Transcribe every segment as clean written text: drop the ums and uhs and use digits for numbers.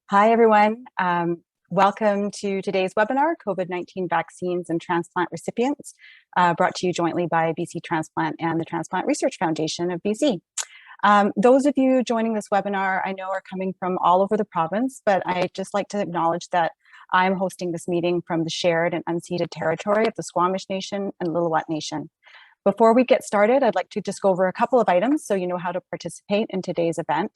Hi, everyone. Welcome to today's webinar, COVID-19 Vaccines and Transplant Recipients, brought to you jointly by BC Transplant and the Transplant Research Foundation of BC. Those of you joining this webinar, I know are coming from all over the province, but I'd just like to acknowledge that I'm hosting this meeting from the shared and unceded territory of the Squamish Nation and Lillooet Nation. Before we get started, I'd like to just go over a couple of items so you know how to participate in today's event.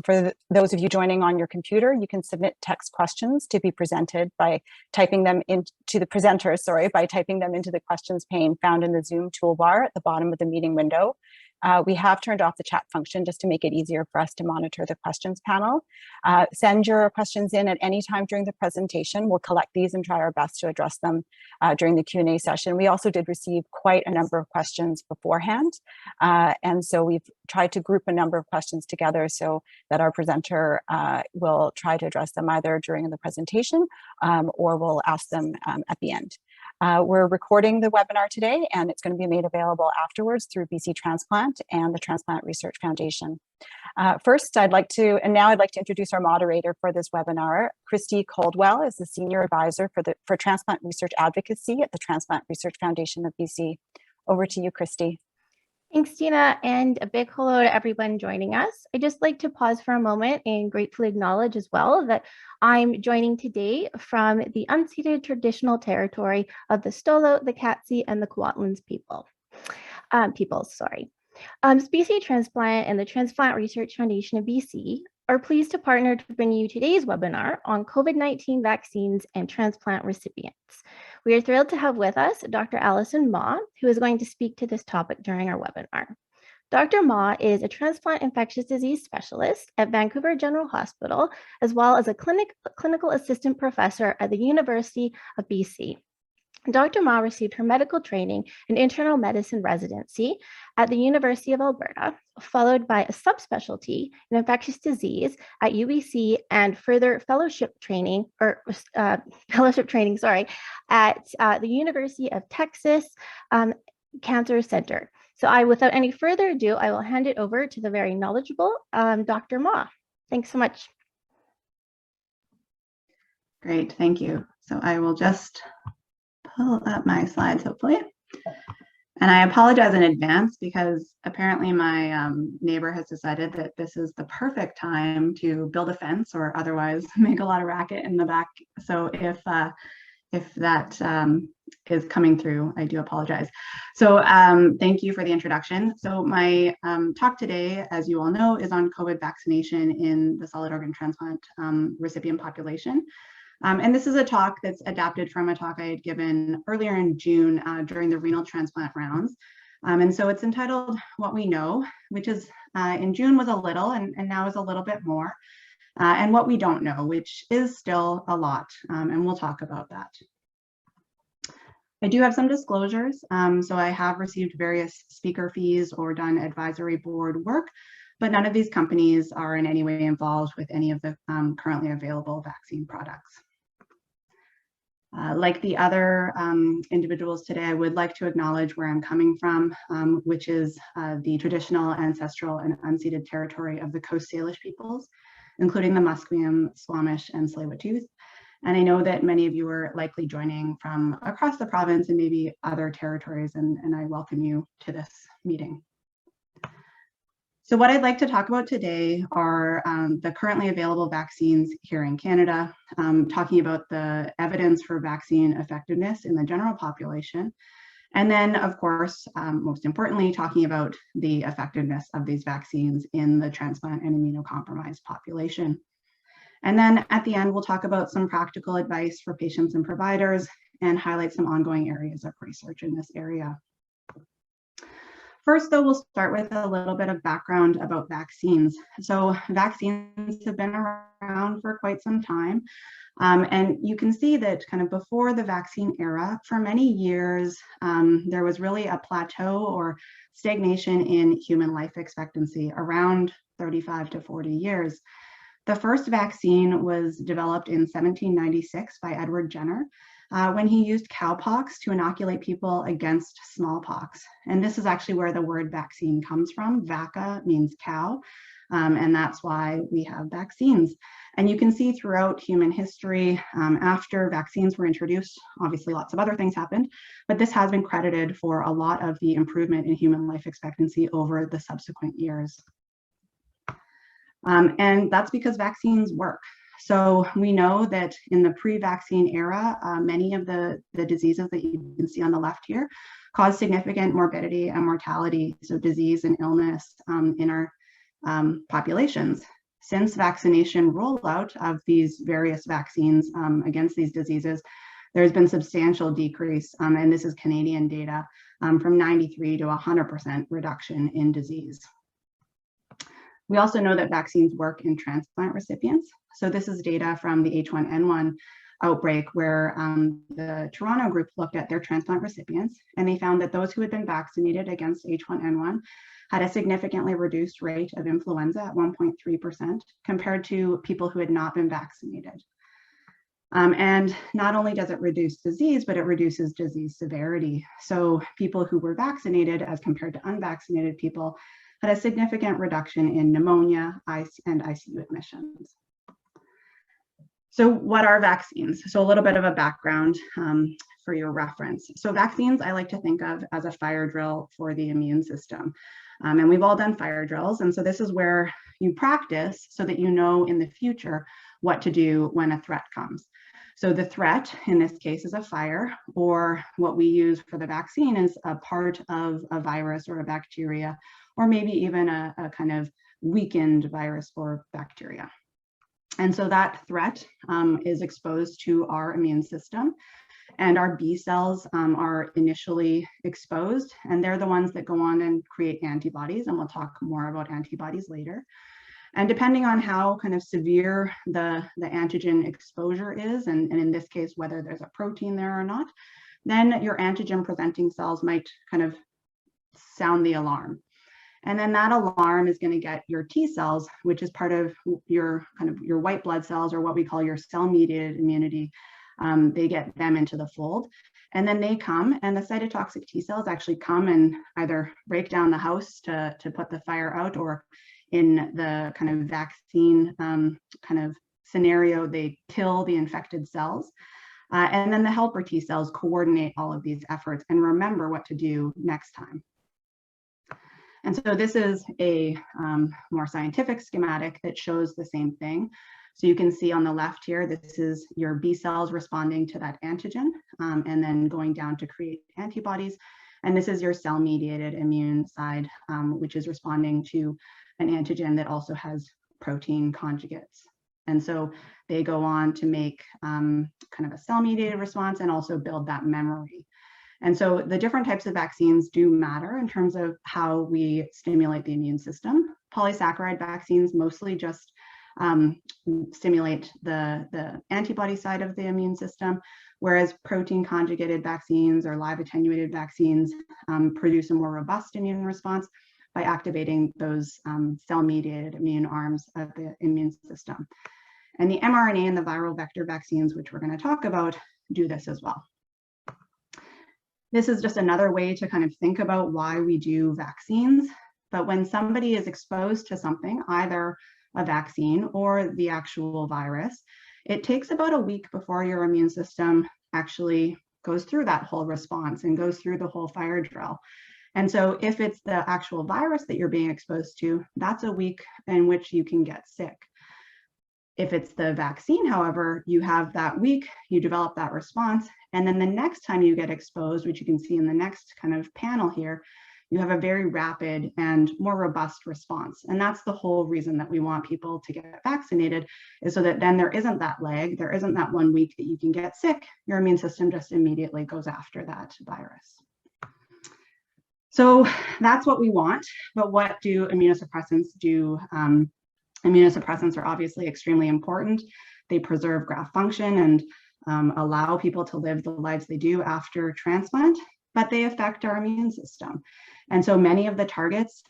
For those of you joining on your computer, you can submit text questions to be presented by typing them into the presenters, by typing them into the questions pane found in the Zoom toolbar at the bottom of the meeting window. We have turned off the chat function just to make it easier for us to monitor the questions panel. Send your questions in at any time during the presentation. We'll collect these and try our best to address them during the Q&A session. We also did receive quite a number of questions beforehand. And so we've tried to group a number of questions together so that our presenter will try to address them either during the presentation or we'll ask them at the end. We're recording the webinar today, and it's going to be made available afterwards through BC Transplant and the Transplant Research Foundation. First, I'd like to introduce our moderator for this webinar. Christy Caldwell is the Senior Advisor for Transplant Research Advocacy at the Transplant Research Foundation of BC. Over to you, Christy. Thanks, Tina, and a big hello to everyone joining us. I'd just like to pause for a moment and gratefully acknowledge as well that I'm joining today from the unceded traditional territory of the Stolo, the Katzie, and the Kwantlen peoples. BC Transplant and the Transplant Research Foundation of BC are pleased to partner to bring you today's webinar on COVID-19 vaccines and transplant recipients. We are thrilled to have with us Dr. Allison Mah, who is going to speak to this topic during our webinar. Dr. Mah is a transplant infectious disease specialist at Vancouver General Hospital, as well as a clinical assistant professor at the University of BC. Dr. Mah received her medical training in internal medicine residency at the University of Alberta, followed by a subspecialty in infectious disease at UBC and further fellowship training at the University of Texas Cancer Center. So without any further ado, I will hand it over to the very knowledgeable Dr. Mah. Thanks so much. Great, thank you. So I will just pull up my slides, hopefully. And I apologize in advance because apparently my neighbor has decided that this is the perfect time to build a fence or otherwise make a lot of racket in the back. So if that is coming through, I do apologize. So thank you for the introduction. So my talk today, as you all know, is on COVID vaccination in the solid organ transplant recipient population. And this is a talk that's adapted from a talk I had given earlier in June during the renal transplant rounds. And so it's entitled What We Know, which is in June was a little and now is a little bit more, and what we don't know, which is still a lot. And we'll talk about that. I do have some disclosures. So I have received various speaker fees or done advisory board work, but none of these companies are in any way involved with any of the currently available vaccine products. Like the other individuals today, I would like to acknowledge where I'm coming from, which is the traditional, ancestral, and unceded territory of the Coast Salish peoples, including the Musqueam, Squamish, and Tsleil-Waututh. And I know that many of you are likely joining from across the province and maybe other territories, and I welcome you to this meeting. So what I'd like to talk about today are the currently available vaccines here in Canada, talking about the evidence for vaccine effectiveness in the general population, and then, of course, most importantly, talking about the effectiveness of these vaccines in the transplant and immunocompromised population. And then at the end, we'll talk about some practical advice for patients and providers and highlight some ongoing areas of research in this area. First, though, we'll start with a little bit of background about vaccines. So vaccines have been around for quite some time. And you can see that kind of before the vaccine era, for many years, there was really a plateau or stagnation in human life expectancy around 35 to 40 years. The first vaccine was developed in 1796 by Edward Jenner. When he used cowpox to inoculate people against smallpox. And this is actually where the word vaccine comes from. Vaca means cow. And that's why we have vaccines. And you can see throughout human history, after vaccines were introduced, obviously lots of other things happened, but this has been credited for a lot of the improvement in human life expectancy over the subsequent years. And that's because vaccines work. So we know that in the pre-vaccine era, many of the diseases that you can see on the left here cause significant morbidity and mortality, so disease and illness in our populations. Since vaccination rollout of these various vaccines against these diseases, there's been substantial decrease, and this is Canadian data, from 93 to 100% reduction in disease. We also know that vaccines work in transplant recipients. So this is data from the H1N1 outbreak where the Toronto group looked at their transplant recipients, and they found that those who had been vaccinated against H1N1 had a significantly reduced rate of influenza at 1.3% compared to people who had not been vaccinated. And not only does it reduce disease, but it reduces disease severity. So people who were vaccinated as compared to unvaccinated people had a significant reduction in pneumonia and ICU admissions. So what are vaccines? So a little bit of a background for your reference. So vaccines, I like to think of as a fire drill for the immune system. And we've all done fire drills. And so this is where you practice so that you know in the future what to do when a threat comes. So the threat in this case is a fire, or what we use for the vaccine is a part of a virus or a bacteria, or maybe even a kind of weakened virus or bacteria. And so that threat is exposed to our immune system, and our B cells are initially exposed, and they're the ones that go on and create antibodies, and we'll talk more about antibodies later. And depending on how kind of severe the antigen exposure is, and in this case, whether there's a protein there or not, then your antigen presenting cells might kind of sound the alarm. And then that alarm is going to get your T cells, which is part of your kind of your white blood cells, or what we call your cell-mediated immunity. They get them into the fold, and then they come, and the cytotoxic T cells actually come and either break down the house to put the fire out, or in the kind of vaccine kind of scenario, they kill the infected cells. And then the helper T cells coordinate all of these efforts and remember what to do next time. And so this is a more scientific schematic that shows the same thing. So you can see on the left here, this is your B cells responding to that antigen and then going down to create antibodies. And this is your cell-mediated immune side, which is responding to an antigen that also has protein conjugates. And so they go on to make kind of a cell-mediated response and also build that memory. And so the different types of vaccines do matter in terms of how we stimulate the immune system. Polysaccharide vaccines mostly just stimulate the antibody side of the immune system, whereas protein conjugated vaccines or live attenuated vaccines produce a more robust immune response by activating those cell-mediated immune arms of the immune system. And the mRNA and the viral vector vaccines, which we're going to talk about, do this as well. This is just another way to kind of think about why we do vaccines. But when somebody is exposed to something, either a vaccine or the actual virus, it takes about a week before your immune system actually goes through that whole response and goes through the whole fire drill. And so if it's the actual virus that you're being exposed to, that's a week in which you can get sick. If it's the vaccine, however, you have that week, you develop that response, and then the next time you get exposed, which you can see in the next kind of panel here, you have a very rapid and more robust response. And that's the whole reason that we want people to get vaccinated, is so that then there isn't that lag, there isn't that 1 week that you can get sick, your immune system just immediately goes after that virus. So that's what we want, but what do immunosuppressants do? Immunosuppressants are obviously extremely important. They preserve graft function and allow people to live the lives they do after transplant, but they affect our immune system. And so many of the targets,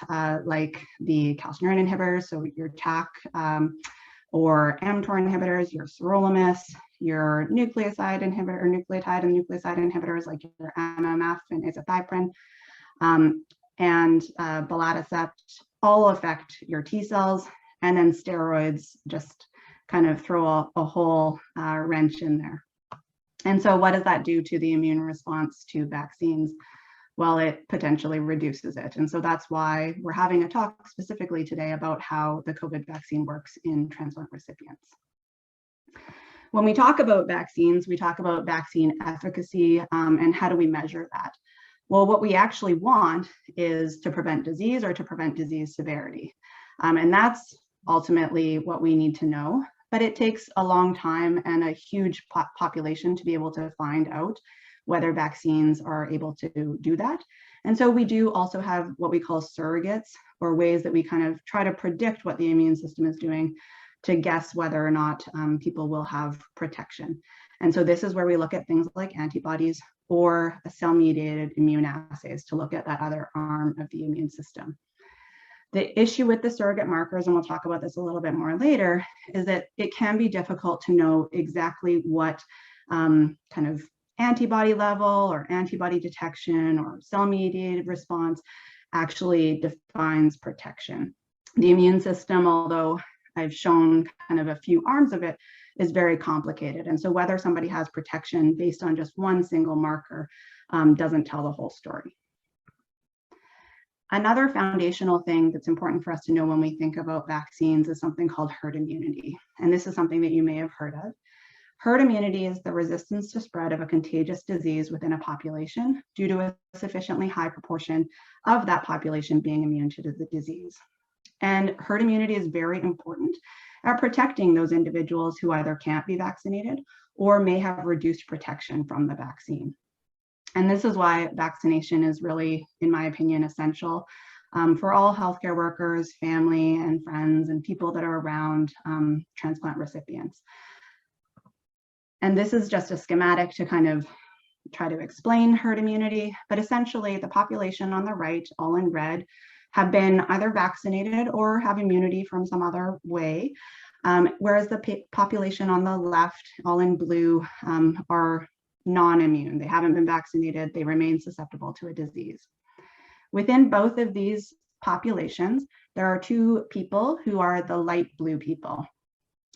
like the calcineurin inhibitors, so your TAC or mTOR inhibitors, your sirolimus, your nucleotide and nucleoside inhibitors like your MMF and azathioprine, and belatacept, all affect your T cells, and then steroids just kind of throw a whole wrench in there. And so what does that do to the immune response to vaccines? Well, it potentially reduces it. And so that's why we're having a talk specifically today about how the COVID vaccine works in transplant recipients. When we talk about vaccines, we talk about vaccine efficacy and how do we measure that? Well, what we actually want is to prevent disease or to prevent disease severity. And that's ultimately what we need to know, but it takes a long time and a huge population to be able to find out whether vaccines are able to do that. And so we do also have what we call surrogates, or ways that we kind of try to predict what the immune system is doing to guess whether or not people will have protection. And so this is where we look at things like antibodies or cell-mediated immune assays to look at that other arm of the immune system. The issue with the surrogate markers, and we'll talk about this a little bit more later, is that it can be difficult to know exactly what kind of antibody level or antibody detection or cell-mediated response actually defines protection. The immune system, although I've shown kind of a few arms of it, is very complicated. And so whether somebody has protection based on just one single marker doesn't tell the whole story. Another foundational thing that's important for us to know when we think about vaccines is something called herd immunity. And this is something that you may have heard of. Herd immunity is the resistance to spread of a contagious disease within a population due to a sufficiently high proportion of that population being immune to the disease. And herd immunity is very important at protecting those individuals who either can't be vaccinated or may have reduced protection from the vaccine. And this is why vaccination is really, in my opinion, essential for all healthcare workers, family and friends, and people that are around transplant recipients. And this is just a schematic to kind of try to explain herd immunity, but essentially the population on the right, all in red, have been either vaccinated or have immunity from some other way, whereas the population on the left, all in blue, are non-immune. They haven't been vaccinated, they remain susceptible to a disease. Within both of these populations, there are two people who are the light blue people.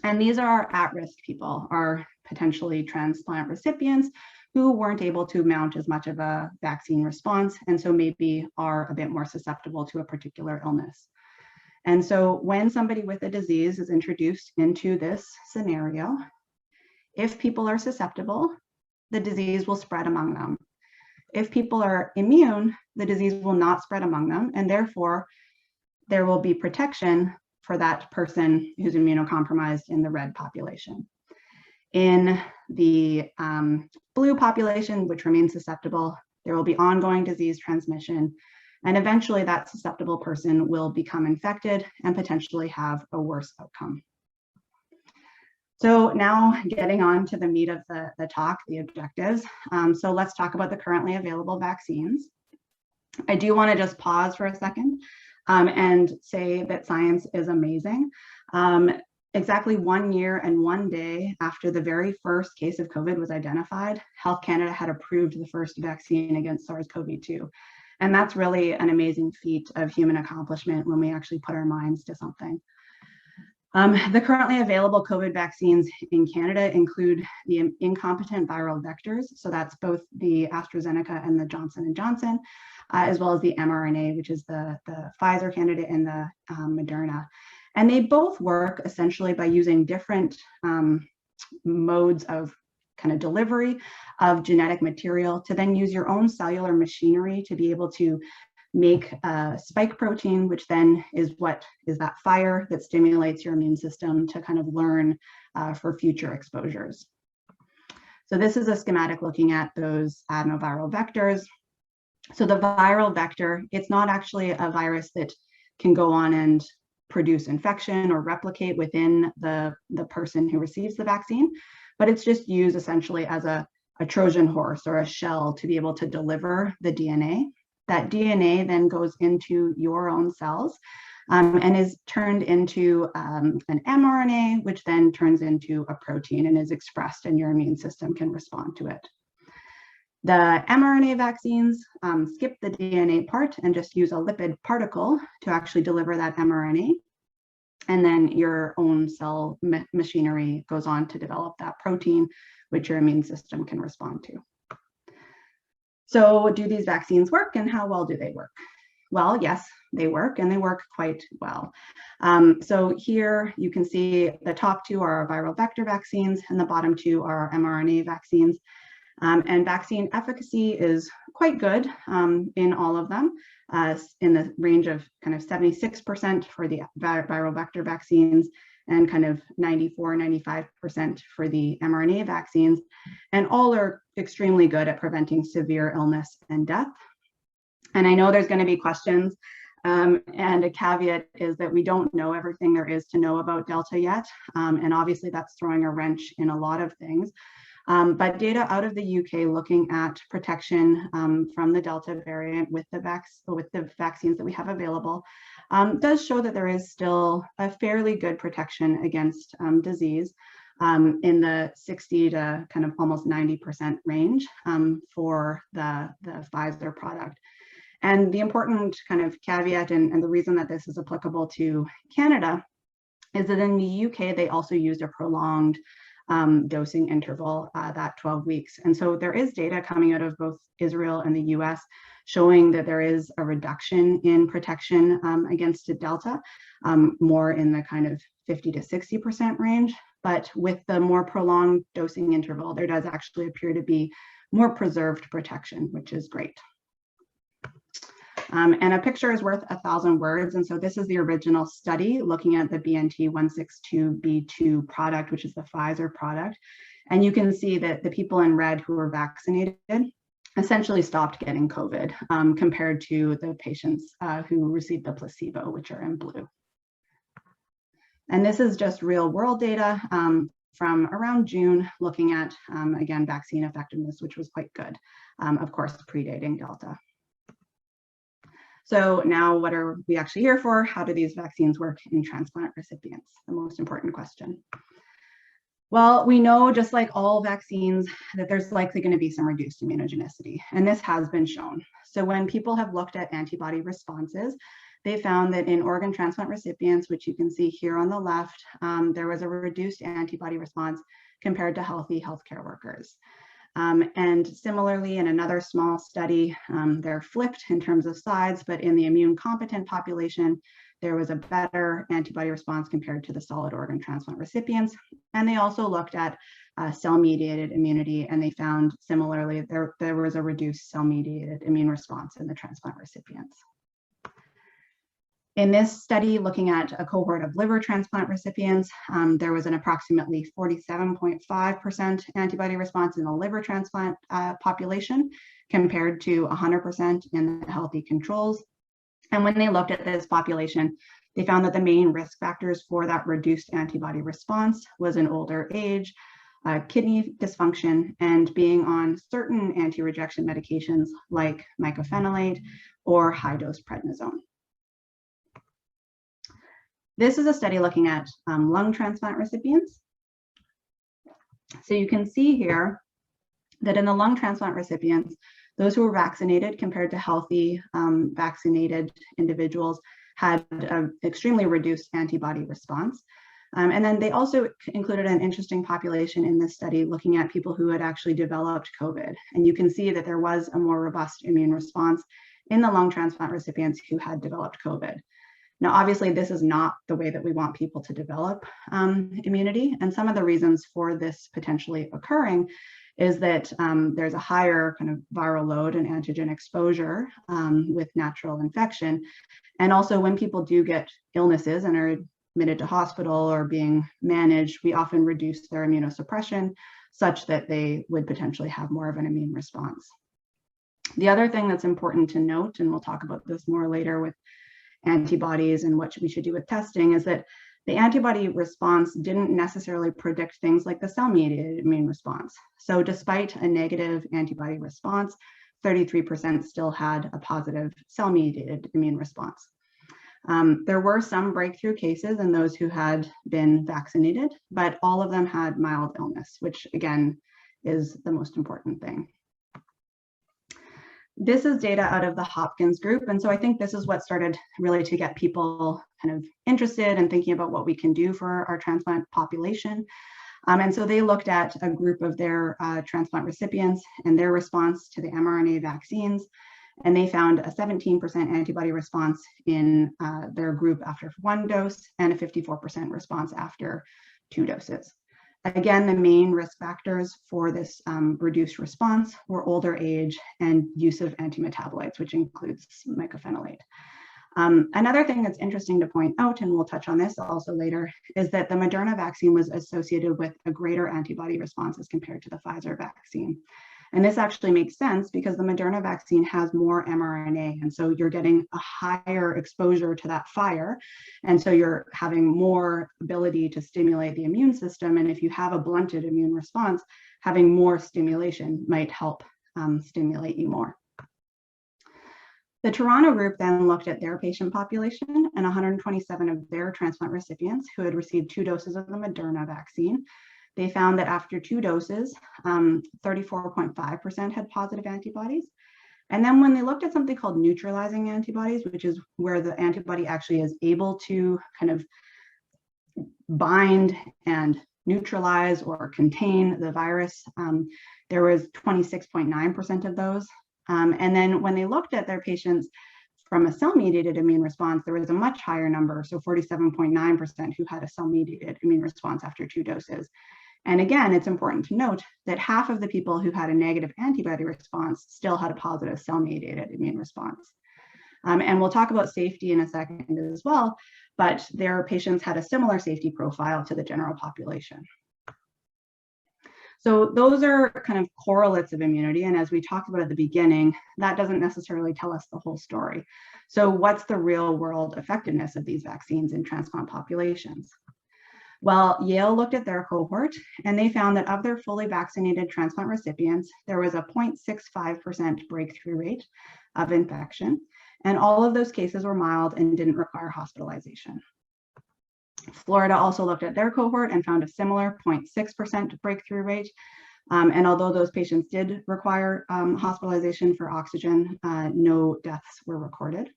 And these are at-risk people, are potentially transplant recipients who weren't able to mount as much of a vaccine response, and so maybe are a bit more susceptible to a particular illness. And so when somebody with a disease is introduced into this scenario, if people are susceptible, the disease will spread among them. If people are immune, the disease will not spread among them, and therefore there will be protection for that person who's immunocompromised in the red population. In the blue population, which remains susceptible, there will be ongoing disease transmission, and eventually that susceptible person will become infected and potentially have a worse outcome. So now getting on to the meat of the talk, the objectives. So let's talk about the currently available vaccines. I do want to just pause for a second and say that science is amazing. Exactly 1 year and 1 day after the very first case of COVID was identified, Health Canada had approved the first vaccine against SARS-CoV-2. And that's really an amazing feat of human accomplishment when we actually put our minds to something. The currently available COVID vaccines in Canada include the incompetent viral vectors. So that's both the AstraZeneca and the Johnson & Johnson, as well as the mRNA, which is the Pfizer candidate and the Moderna. And they both work essentially by using different modes of kind of delivery of genetic material to then use your own cellular machinery to be able to make a spike protein, which then is what is that fire that stimulates your immune system to kind of learn for future exposures. So this is a schematic looking at those adenoviral vectors. So the viral vector, it's not actually a virus that can go on and produce infection or replicate within the person who receives the vaccine, but it's just used essentially as a Trojan horse or a shell to be able to deliver the DNA. That DNA then goes into your own cells and is turned into an mRNA, which then turns into a protein and is expressed, and your immune system can respond to it. The mRNA vaccines skip the DNA part and just use a lipid particle to actually deliver that mRNA. And then your own cell machinery goes on to develop that protein, which your immune system can respond to. So do these vaccines work, and how well do they work? Well, yes, they work, and they work quite well. So here you can see the top two are viral vector vaccines, and the bottom two are mRNA vaccines. And vaccine efficacy is quite good in all of them, in the range of kind of 76% for the viral vector vaccines and kind of 94–95% for the mRNA vaccines. And all are extremely good at preventing severe illness and death. And I know there's going to be questions, and a caveat is that we don't know everything there is to know about Delta yet. And obviously that's throwing a wrench in a lot of things. But data out of the UK looking at protection from the Delta variant with the vaccines that we have available does show that there is still a fairly good protection against disease in the 60 to kind of almost 90% range for the Pfizer product. And the important kind of caveat and the reason that this is applicable to Canada is that in the UK, they also used a prolonged dosing interval, that 12 weeks. And so there is data coming out of both Israel and the US showing that there is a reduction in protection against a Delta, more in the kind of 50 to 60% range. But with the more prolonged dosing interval, there does actually appear to be more preserved protection, which is great. And a picture is worth 1,000 words. And so this is the original study looking at the BNT162b2 product, which is the Pfizer product. And you can see that the people in red who were vaccinated essentially stopped getting COVID compared to the patients who received the placebo, which are in blue. And this is just real world data from around June, looking at, again, vaccine effectiveness, which was quite good, of course, predating Delta. So now what are we actually here for? How do these vaccines work in transplant recipients? The most important question. Well, we know, just like all vaccines, that there's likely going to be some reduced immunogenicity, and this has been shown. So when people have looked at antibody responses, they found that in organ transplant recipients, which you can see here on the left, there was a reduced antibody response compared to healthy healthcare workers. And similarly, in another small study, they're flipped in terms of sides, but in the immune competent population, there was a better antibody response compared to the solid organ transplant recipients. And they also looked at cell-mediated immunity, and they found similarly there was a reduced cell-mediated immune response in the transplant recipients. In this study, looking at a cohort of liver transplant recipients, there was an approximately 47.5% antibody response in the liver transplant population compared to 100% in the healthy controls. And when they looked at this population, they found that the main risk factors for that reduced antibody response was an older age, kidney dysfunction, and being on certain anti-rejection medications like mycophenolate or high-dose prednisone. This is a study looking at lung transplant recipients. So you can see here that in the lung transplant recipients, those who were vaccinated compared to healthy vaccinated individuals had an extremely reduced antibody response. And then they also included an interesting population in this study looking at people who had actually developed COVID. And you can see that there was a more robust immune response in the lung transplant recipients who had developed COVID. Now, obviously, this is not the way that we want people to develop immunity. And some of the reasons for this potentially occurring is that there's a higher kind of viral load and antigen exposure with natural infection. And also when people do get illnesses and are admitted to hospital or being managed, we often reduce their immunosuppression such that they would potentially have more of an immune response. The other thing that's important to note, and we'll talk about this more later with antibodies and what we should do with testing, is that the antibody response didn't necessarily predict things like the cell-mediated immune response. So despite a negative antibody response, 33% still had a positive cell-mediated immune response. There were some breakthrough cases in those who had been vaccinated, but all of them had mild illness, which again is the most important thing. This is data out of the Hopkins group. And so I think this is what started really to get people kind of interested and thinking about what we can do for our transplant population. And so they looked at a group of their transplant recipients and their response to the mRNA vaccines. And they found a 17% antibody response in their group after 1 dose and a 54% response after 2 doses. Again, the main risk factors for this reduced response were older age and use of antimetabolites, which includes mycophenolate. Another thing that's interesting to point out, and we'll touch on this also later, is that the Moderna vaccine was associated with a greater antibody response as compared to the Pfizer vaccine. And this actually makes sense because the Moderna vaccine has more mRNA. And so you're getting a higher exposure to that fire. And so you're having more ability to stimulate the immune system. And if you have a blunted immune response, having more stimulation might help stimulate you more. The Toronto group then looked at their patient population and 127 of their transplant recipients who had received 2 doses of the Moderna vaccine. They found that after 2 doses, 34.5% had positive antibodies. And then when they looked at something called neutralizing antibodies, which is where the antibody actually is able to kind of bind and neutralize or contain the virus, there was 26.9% of those. And then when they looked at their patients from a cell-mediated immune response, there was a much higher number, so 47.9% who had a cell-mediated immune response after 2 doses. And again, it's important to note that half of the people who had a negative antibody response still had a positive cell-mediated immune response. And we'll talk about safety in a second as well, but their patients had a similar safety profile to the general population. So those are kind of correlates of immunity. And as we talked about at the beginning, that doesn't necessarily tell us the whole story. So what's the real world effectiveness of these vaccines in transplant populations? Well, Yale looked at their cohort and they found that of their fully vaccinated transplant recipients, there was a 0.65% breakthrough rate of infection. And all of those cases were mild and didn't require hospitalization. Florida also looked at their cohort and found a similar 0.6% breakthrough rate. And although those patients did require hospitalization for oxygen, no deaths were recorded.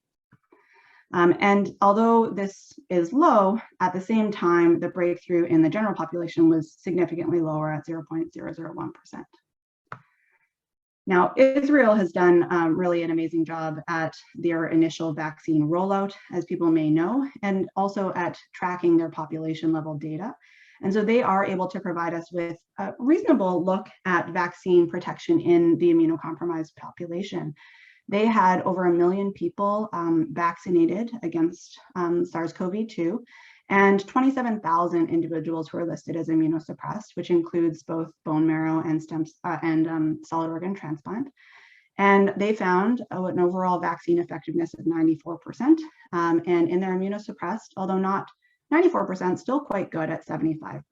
And although this is low, at the same time, the breakthrough in the general population was significantly lower at 0.001%. Now, Israel has done really an amazing job at their initial vaccine rollout, as people may know, and also at tracking their population level data. And so they are able to provide us with a reasonable look at vaccine protection in the immunocompromised population. They had over 1 million people vaccinated against SARS-CoV-2 and 27,000 individuals who are listed as immunosuppressed, which includes both bone marrow and solid organ transplant. And they found an overall vaccine effectiveness of 94%. And in their immunosuppressed, although not 94%, still quite good at 75%.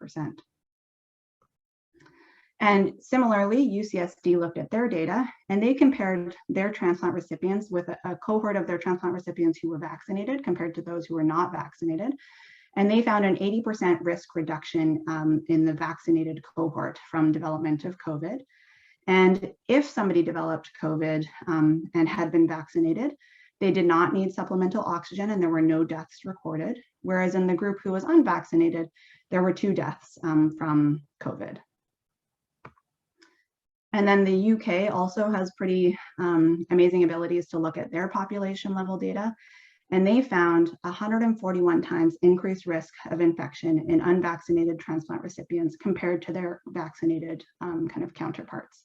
And similarly, UCSD looked at their data and they compared their transplant recipients with a cohort of their transplant recipients who were vaccinated compared to those who were not vaccinated. And they found an 80% risk reduction in the vaccinated cohort from development of COVID. And if somebody developed COVID and had been vaccinated, they did not need supplemental oxygen and there were no deaths recorded. Whereas in the group who was unvaccinated, there were 2 deaths from COVID. And then the UK also has pretty amazing abilities to look at their population level data. And they found 141 times increased risk of infection in unvaccinated transplant recipients compared to their vaccinated kind of counterparts.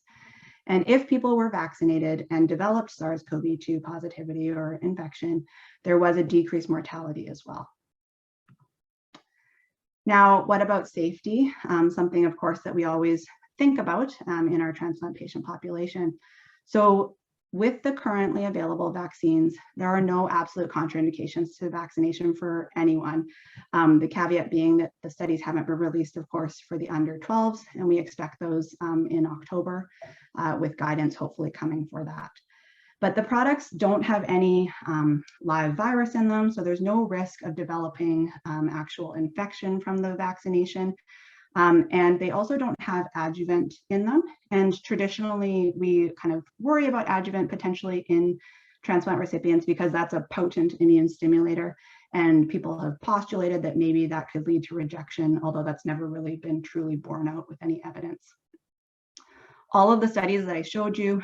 And if people were vaccinated and developed SARS-CoV-2 positivity or infection, there was a decreased mortality as well. Now, what about safety? Something, of course, that we always think about in our transplant patient population. So with the currently available vaccines, there are no absolute contraindications to vaccination for anyone. The caveat being that the studies haven't been released, of course, for the under 12s, and we expect those in October with guidance hopefully coming for that. But the products don't have any live virus in them, so there's no risk of developing actual infection from the vaccination. And they also don't have adjuvant in them. And traditionally, we kind of worry about adjuvant potentially in transplant recipients because that's a potent immune stimulator. And people have postulated that maybe that could lead to rejection, although that's never really been truly borne out with any evidence. All of the studies that I showed you,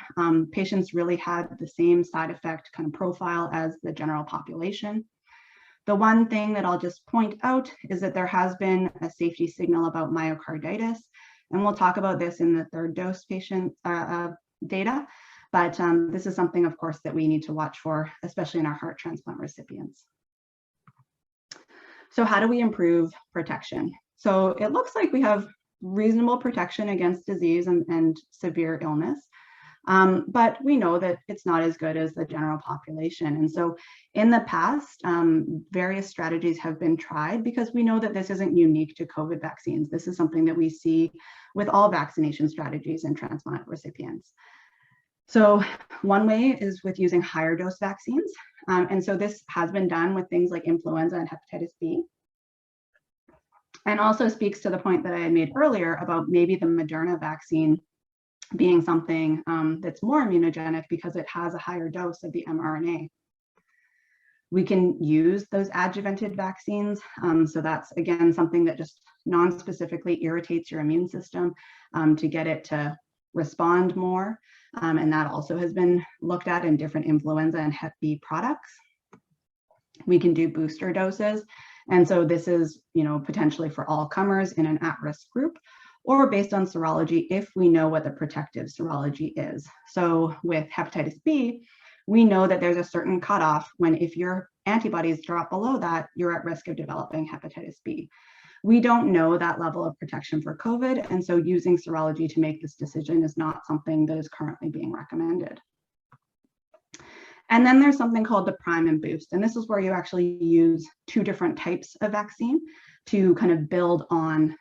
patients really had the same side effect kind of profile as the general population. The one thing that I'll just point out is that there has been a safety signal about myocarditis, and we'll talk about this in the third dose patient data, but this is something, of course, that we need to watch for, especially in our heart transplant recipients. So how do we improve protection? So it looks like we have reasonable protection against disease and severe illness. But we know that it's not as good as the general population. And so in the past, various strategies have been tried because we know that this isn't unique to COVID vaccines. This is something that we see with all vaccination strategies in transplant recipients. So one way is with using higher dose vaccines. And so this has been done with things like influenza and hepatitis B. And also speaks to the point that I had made earlier about maybe the Moderna vaccine being something that's more immunogenic because it has a higher dose of the mRNA. We can use those adjuvanted vaccines. So that's, again, something that just non-specifically irritates your immune system to get it to respond more. And that also has been looked at in different influenza and Hep B products. We can do booster doses. And so this is, potentially for all comers in an at-risk group, or based on serology if we know what the protective serology is. So with hepatitis B, we know that there's a certain cutoff when if your antibodies drop below that, you're at risk of developing hepatitis B. We don't know that level of protection for COVID, and so using serology to make this decision is not something that is currently being recommended. And then there's something called the prime and boost, and this is where you actually use two different types of vaccine to kind of build on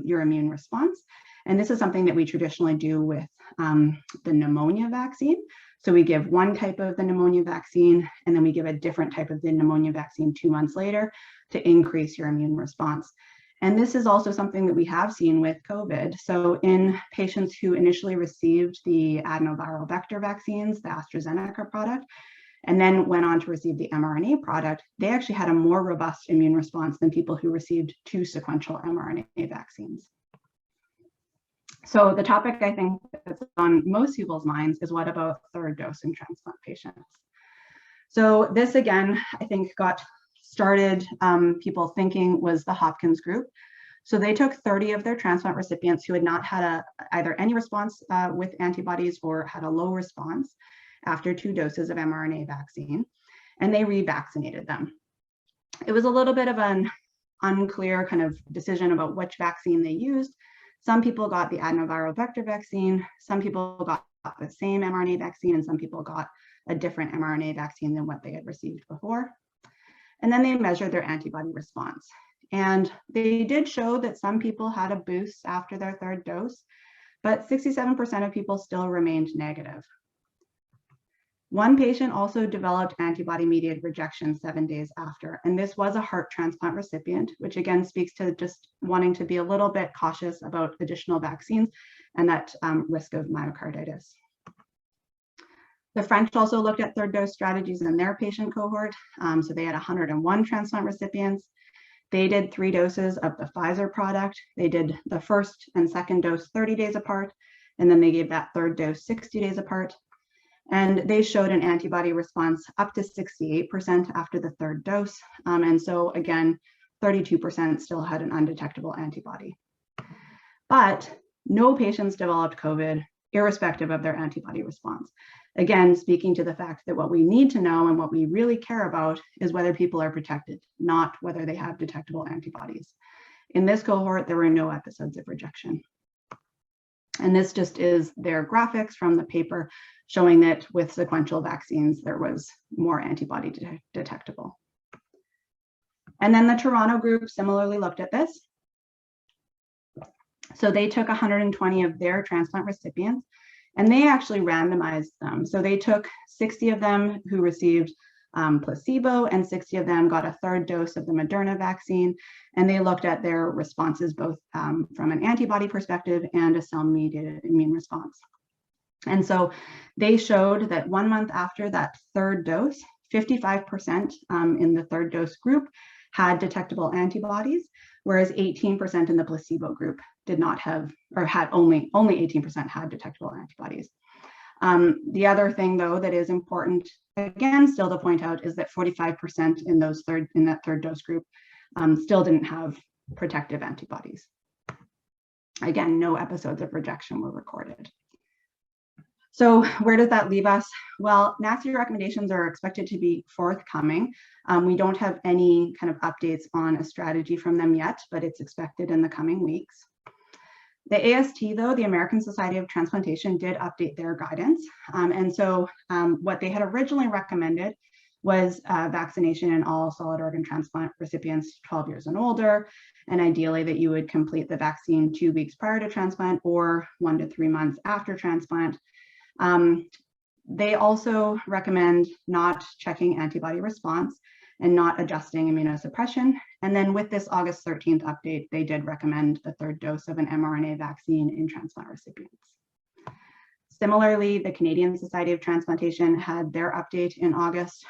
your immune response. And this is something that we traditionally do with the pneumonia vaccine. So we give one type of the pneumonia vaccine, and then we give a different type of the pneumonia vaccine 2 months later to increase your immune response. And this is also something that we have seen with COVID. So in patients who initially received the adenoviral vector vaccines, the AstraZeneca product, and then went on to receive the mRNA product, they actually had a more robust immune response than people who received 2 sequential mRNA vaccines. So the topic I think that's on most people's minds is what about third dose in transplant patients? So this again, I think got started people thinking was the Hopkins group. So they took 30 of their transplant recipients who had not had either any response with antibodies or had a low response after 2 doses of mRNA vaccine, and they revaccinated them. It was a little bit of an unclear kind of decision about which vaccine they used. Some people got the adenoviral vector vaccine, some people got the same mRNA vaccine, and some people got a different mRNA vaccine than what they had received before. And then they measured their antibody response. And they did show that some people had a boost after their 3rd dose, but 67% of people still remained negative. One patient also developed antibody-mediated rejection 7 days after, and this was a heart transplant recipient, which again speaks to just wanting to be a little bit cautious about additional vaccines and that risk of myocarditis. The French also looked at 3rd dose strategies in their patient cohort. So they had 101 transplant recipients. They did 3 doses of the Pfizer product. They did the 1st and 2nd dose 30 days apart, and then they gave that 3rd dose 60 days apart. And they showed an antibody response up to 68% after the 3rd dose. And so again, 32% still had an undetectable antibody. But no patients developed COVID irrespective of their antibody response. Again, speaking to the fact that what we need to know and what we really care about is whether people are protected, not whether they have detectable antibodies. In this cohort, there were no episodes of rejection. And this just is their graphics from the paper showing that with sequential vaccines, there was more antibody detectable. And then the Toronto group similarly looked at this. So they took 120 of their transplant recipients, and they actually randomized them. So they took 60 of them who received placebo, and 60 of them got a third dose of the Moderna vaccine. And they looked at their responses both from an antibody perspective and a cell-mediated immune response. And so they showed that 1 month after that third dose, 55% in the third dose group had detectable antibodies, whereas 18% in the placebo group did not have, or had only 18% had detectable antibodies. The other thing, though, that is important, again, still to point out, is that 45% in that third dose group still didn't have protective antibodies. Again, no episodes of rejection were recorded. So where does that leave us? Well, NACI recommendations are expected to be forthcoming. We don't have any kind of updates on a strategy from them yet, but it's expected in the coming weeks. The AST, though, the American Society of Transplantation, did update their guidance. And so what they had originally recommended was vaccination in all solid organ transplant recipients 12 years and older, and ideally that you would complete the vaccine 2 weeks prior to transplant or 1 to 3 months after transplant. They also recommend not checking antibody response and not adjusting immunosuppression. And then with this August 13th update, they did recommend the third dose of an mRNA vaccine in transplant recipients. Similarly, the Canadian Society of Transplantation had their update in August,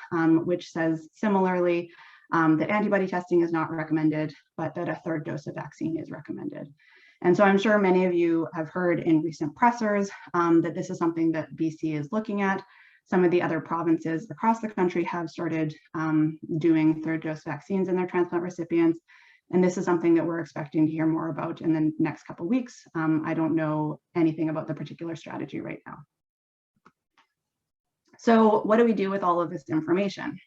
which says similarly that antibody testing is not recommended, but that a third dose of vaccine is recommended. And so I'm sure many of you have heard in recent pressers that this is something that BC is looking at. Some of the other provinces across the country have started doing third dose vaccines in their transplant recipients. And this is something that we're expecting to hear more about in the next couple of weeks. I don't know anything about the particular strategy right now. So what do we do with all of this information?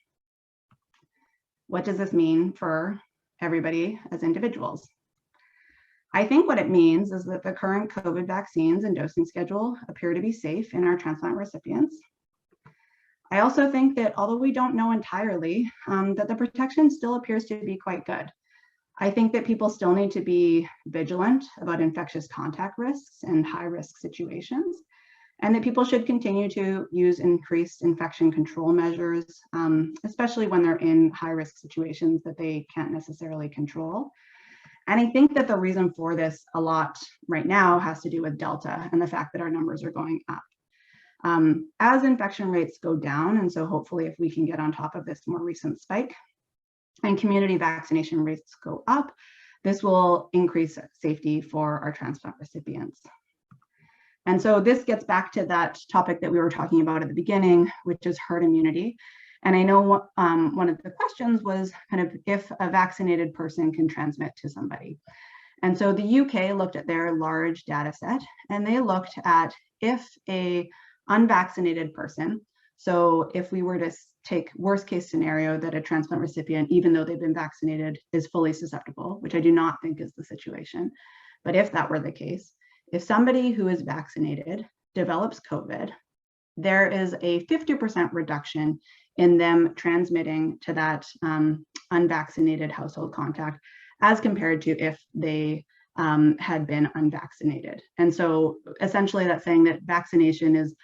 What does this mean for everybody as individuals? I think what it means is that the current COVID vaccines and dosing schedule appear to be safe in our transplant recipients. I also think that although we don't know entirely, that the protection still appears to be quite good. I think that people still need to be vigilant about infectious contact risks and high-risk situations, and that people should continue to use increased infection control measures, especially when they're in high-risk situations that they can't necessarily control. And I think that the reason for this a lot right now has to do with Delta and the fact that our numbers are going up. As infection rates go down, and so hopefully if we can get on top of this more recent spike and community vaccination rates go up, this will increase safety for our transplant recipients. And so this gets back to that topic that we were talking about at the beginning, which is herd immunity. And I know one of the questions was kind of if a vaccinated person can transmit to somebody. And so the UK looked at their large data set, and they looked at if a unvaccinated person, so if we were to take worst case scenario that a transplant recipient, even though they've been vaccinated, is fully susceptible, which I do not think is the situation, but if that were the case, if somebody who is vaccinated develops COVID, there is a 50% reduction in them transmitting to that unvaccinated household contact as compared to if they had been unvaccinated. And so essentially that's saying that vaccination is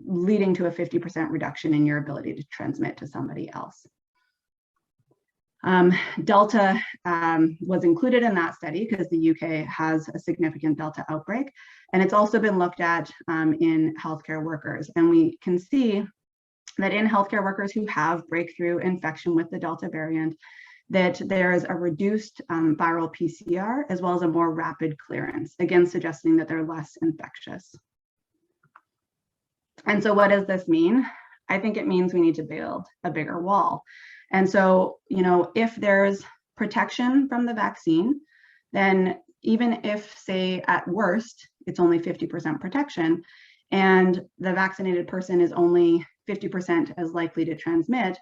leading to a 50% reduction in your ability to transmit to somebody else. Delta was included in that study because the UK has a significant Delta outbreak, and it's also been looked at in healthcare workers. And we can see that in healthcare workers who have breakthrough infection with the Delta variant, that there is a reduced viral PCR as well as a more rapid clearance, again suggesting that they're less infectious. And so what does this mean? I think it means we need to build a bigger wall. And so, if there's protection from the vaccine, then even if, say, at worst, it's only 50% protection, and the vaccinated person is only 50% as likely to transmit,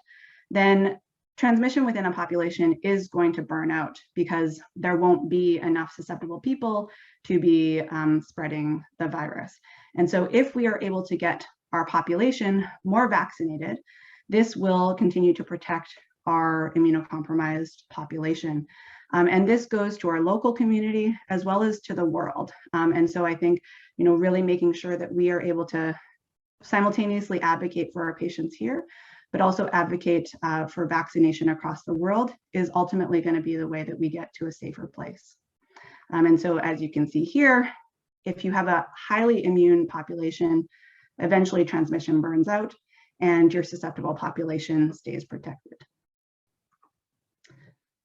then transmission within a population is going to burn out because there won't be enough susceptible people to be spreading the virus. And so if we are able to get our population more vaccinated, this will continue to protect our immunocompromised population. And this goes to our local community as well as to the world. And so I think, really making sure that we are able to simultaneously advocate for our patients here, but also advocate for vaccination across the world is ultimately going to be the way that we get to a safer place. And so as you can see here, if you have a highly immune population, eventually transmission burns out and your susceptible population stays protected.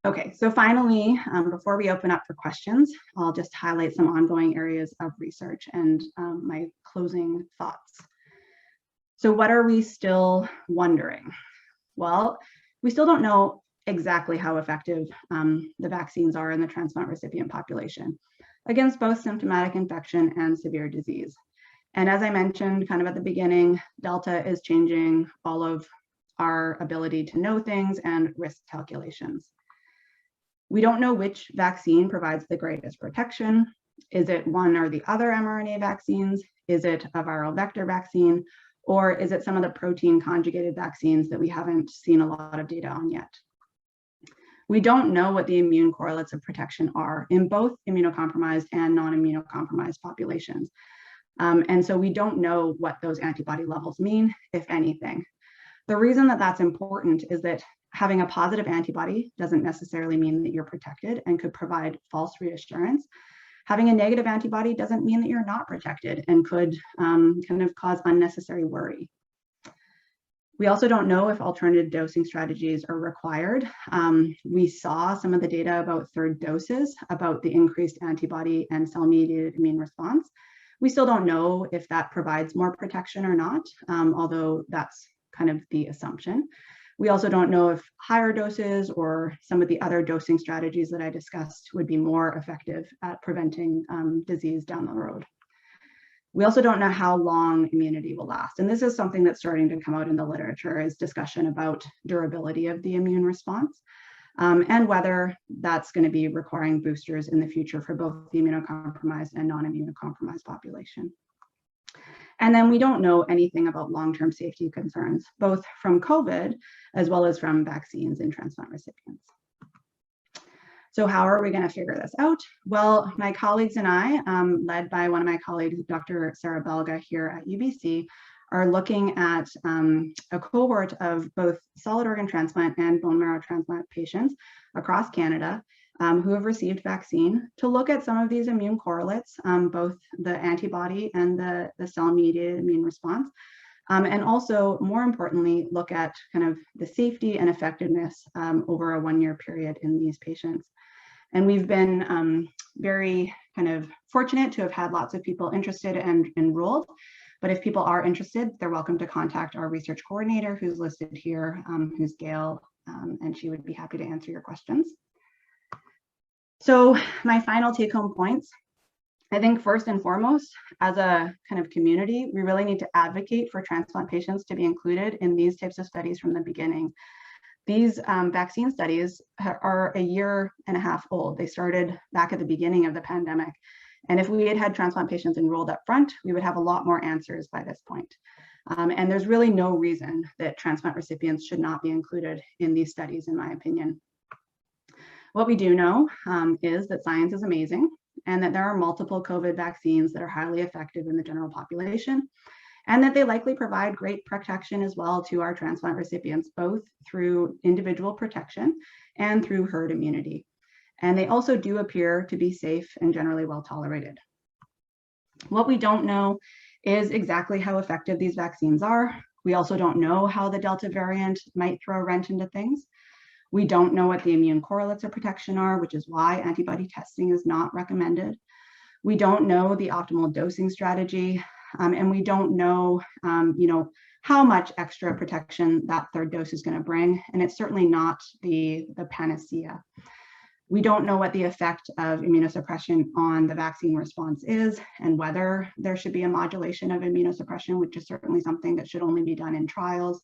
Okay, so finally, before we open up for questions, I'll just highlight some ongoing areas of research and my closing thoughts. So what are we still wondering? Well, we still don't know exactly how effective the vaccines are in the transplant recipient population against both symptomatic infection and severe disease. And as I mentioned kind of at the beginning, Delta is changing all of our ability to know things and risk calculations. We don't know which vaccine provides the greatest protection. Is it one or the other mRNA vaccines? Is it a viral vector vaccine? Or is it some of the protein conjugated vaccines that we haven't seen a lot of data on yet? We don't know what the immune correlates of protection are in both immunocompromised and non-immunocompromised populations. And so we don't know what those antibody levels mean, if anything. The reason that that's important is that having a positive antibody doesn't necessarily mean that you're protected and could provide false reassurance. Having a negative antibody doesn't mean that you're not protected and could kind of cause unnecessary worry. We also don't know if alternative dosing strategies are required. We saw some of the data about third doses, about the increased antibody and cell-mediated immune response. We still don't know if that provides more protection or not, although that's kind of the assumption. We also don't know if higher doses or some of the other dosing strategies that I discussed would be more effective at preventing disease down the road. We also don't know how long immunity will last. And this is something that's starting to come out in the literature, is discussion about durability of the immune response and whether that's going to be requiring boosters in the future for both the immunocompromised and non-immunocompromised population. And then we don't know anything about long-term safety concerns, both from COVID as well as from vaccines in transplant recipients. So how are we going to figure this out? Well, my colleagues and I, led by one of my colleagues, Dr. Sarah Belga here at UBC, are looking at a cohort of both solid organ transplant and bone marrow transplant patients across Canada who have received vaccine to look at some of these immune correlates, both the antibody and the cell-mediated immune response, and also, more importantly, look at kind of the safety and effectiveness over a one-year period in these patients. And we've been very kind of fortunate to have had lots of people interested and enrolled. But if people are interested, they're welcome to contact our research coordinator, who's listed here, who's Gail, and she would be happy to answer your questions. So my final take-home points, I think first and foremost, as a kind of community, we really need to advocate for transplant patients to be included in these types of studies from the beginning. These vaccine studies are 1.5 years old. They started back at the beginning of the pandemic. And if we had had transplant patients enrolled up front, we would have a lot more answers by this point. And there's really no reason that transplant recipients should not be included in these studies, in my opinion. What we do know is that science is amazing and that there are multiple COVID vaccines that are highly effective in the general population, and that they likely provide great protection as well to our transplant recipients, both through individual protection and through herd immunity. And they also do appear to be safe and generally well tolerated. What we don't know is exactly how effective these vaccines are. We also don't know how the Delta variant might throw a wrench into things. We don't know what the immune correlates of protection are, which is why antibody testing is not recommended. We don't know the optimal dosing strategy, and we don't know, how much extra protection that third dose is going to bring, and it's certainly not the panacea. We don't know what the effect of immunosuppression on the vaccine response is and whether there should be a modulation of immunosuppression, which is certainly something that should only be done in trials.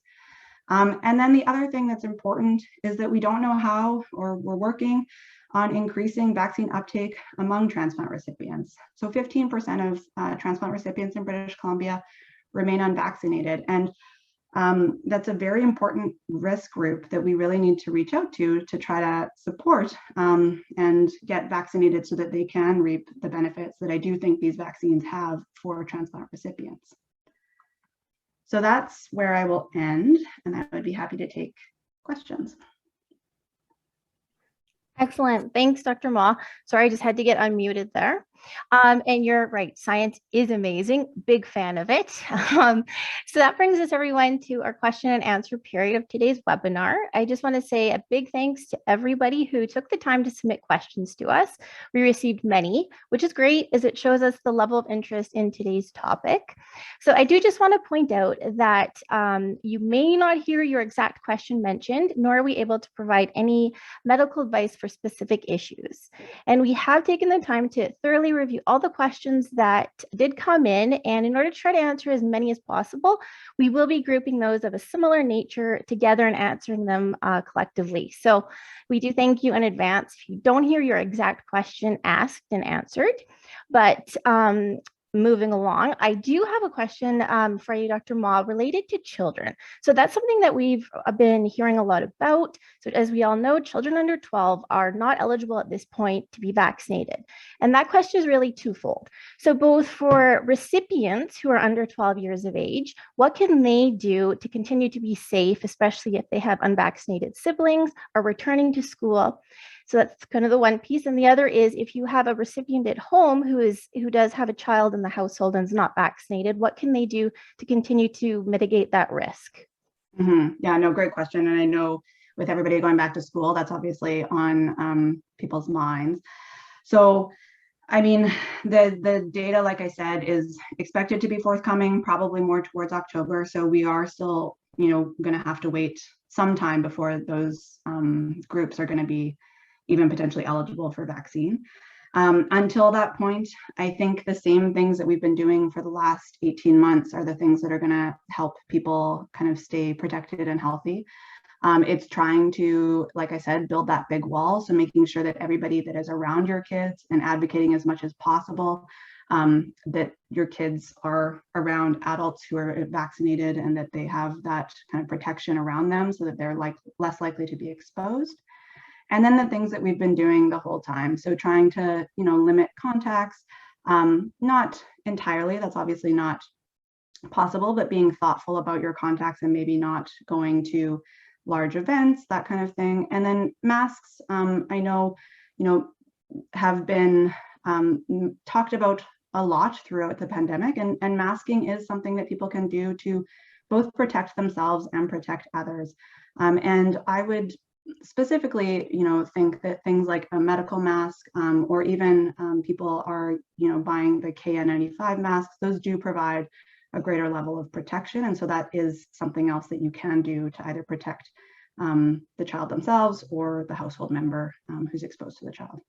And then the other thing that's important is that we don't know how, or we're working on increasing vaccine uptake among transplant recipients. So 15% of transplant recipients in British Columbia remain unvaccinated. And that's a very important risk group that we really need to reach out to try to support and get vaccinated so that they can reap the benefits that I do think these vaccines have for transplant recipients. So that's where I will end, and I would be happy to take questions. Excellent. Thanks, Dr. Mah. Sorry, I just had to get unmuted there. And you're right, science is amazing. Big fan of it. So that brings us, everyone, to our question and answer period of today's webinar. I just want to say a big thanks to everybody who took the time to submit questions to us. We received many, which is great as it shows us the level of interest in today's topic. So I do just want to point out that you may not hear your exact question mentioned, nor are we able to provide any medical advice for specific issues. And we have taken the time to thoroughly review all the questions that did come in. And in order to try to answer as many as possible, we will be grouping those of a similar nature together and answering them collectively. So we do thank you in advance if you don't hear your exact question asked and answered. But moving along, I do have a question for you, Dr. Mah, related to children. So that's something that we've been hearing a lot about. So as we all know, children under 12 are not eligible at this point to be vaccinated. And that question is really twofold. So both for recipients who are under 12 years of age, what can they do to continue to be safe, especially if they have unvaccinated siblings or returning to school? So that's kind of the one piece. And the other is if you have a recipient at home who does have a child in the household and is not vaccinated, what can they do to continue to mitigate that risk? Yeah, no, great question. And I know with everybody going back to school, that's obviously on people's minds. So, I mean, the data, like I said, is expected to be forthcoming, probably more towards October. So we are still, going to have to wait some time before those groups are going to be even potentially eligible for vaccine. Until that point, I think the same things that we've been doing for the last 18 months are the things that are going to help people kind of stay protected and healthy. It's trying to, like I said, build that big wall. So making sure that everybody that is around your kids and advocating as much as possible that your kids are around adults who are vaccinated and that they have that kind of protection around them so that they're less likely to be exposed. And then the things that we've been doing the whole time. So trying to, limit contacts, not entirely, that's obviously not possible, but being thoughtful about your contacts and maybe not going to large events, that kind of thing. And then masks, I know, have been talked about a lot throughout the pandemic, and masking is something that people can do to both protect themselves and protect others. And I would specifically, think that things like a medical mask or even people are, buying the KN95 masks, those do provide a greater level of protection. And so that is something else that you can do to either protect the child themselves or the household member who's exposed to the child.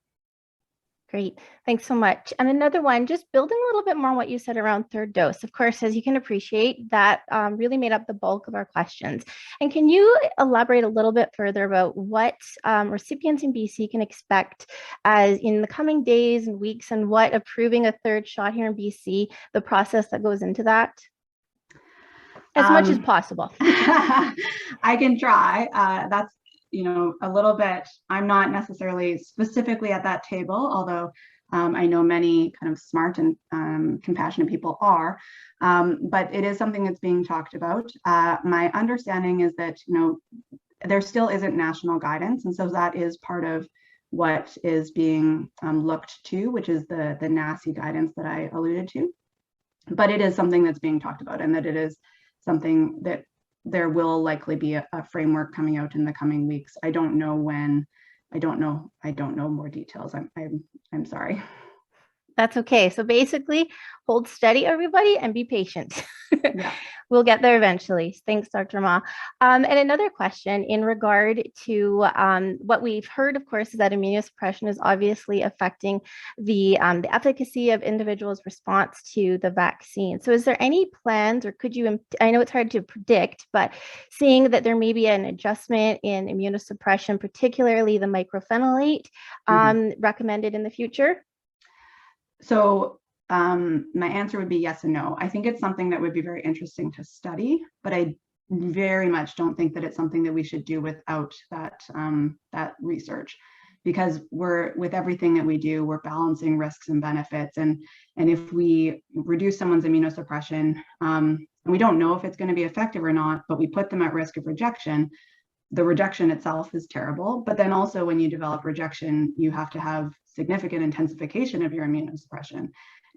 Great. Thanks so much. And another one, just building a little bit more on what you said around third dose. Of course, as you can appreciate, that really made up the bulk of our questions. And can you elaborate a little bit further about what recipients in BC can expect as in the coming days and weeks, and what approving a third shot here in BC, the process that goes into that? As much as possible. I can try. That's a little bit, I'm not necessarily specifically at that table, although I know many kind of smart and compassionate people are, but it is something that's being talked about. My understanding is that, there still isn't national guidance. And so that is part of what is being looked to, which is the NACI guidance that I alluded to. But it is something that's being talked about, and that it is something that there will likely be a framework coming out in the coming weeks. I don't know when. I don't know more details. I'm sorry. That's okay. So basically, hold steady, everybody, and be patient. Yeah. We'll get there eventually. Thanks, Dr. Mah. And another question in regard to what we've heard, of course, is that immunosuppression is obviously affecting the efficacy of individuals' response to the vaccine. So is there any plans, or could you, I know it's hard to predict, but seeing that there may be an adjustment in immunosuppression, particularly the mycophenolate recommended in the future? So my answer would be yes and no. I think it's something that would be very interesting to study, but I very much don't think that it's something that we should do without that research, because with everything that we do, we're balancing risks and benefits. And if we reduce someone's immunosuppression, and we don't know if it's going to be effective or not, but we put them at risk of rejection, the rejection itself is terrible. But then also when you develop rejection, you have to have significant intensification of your immunosuppression.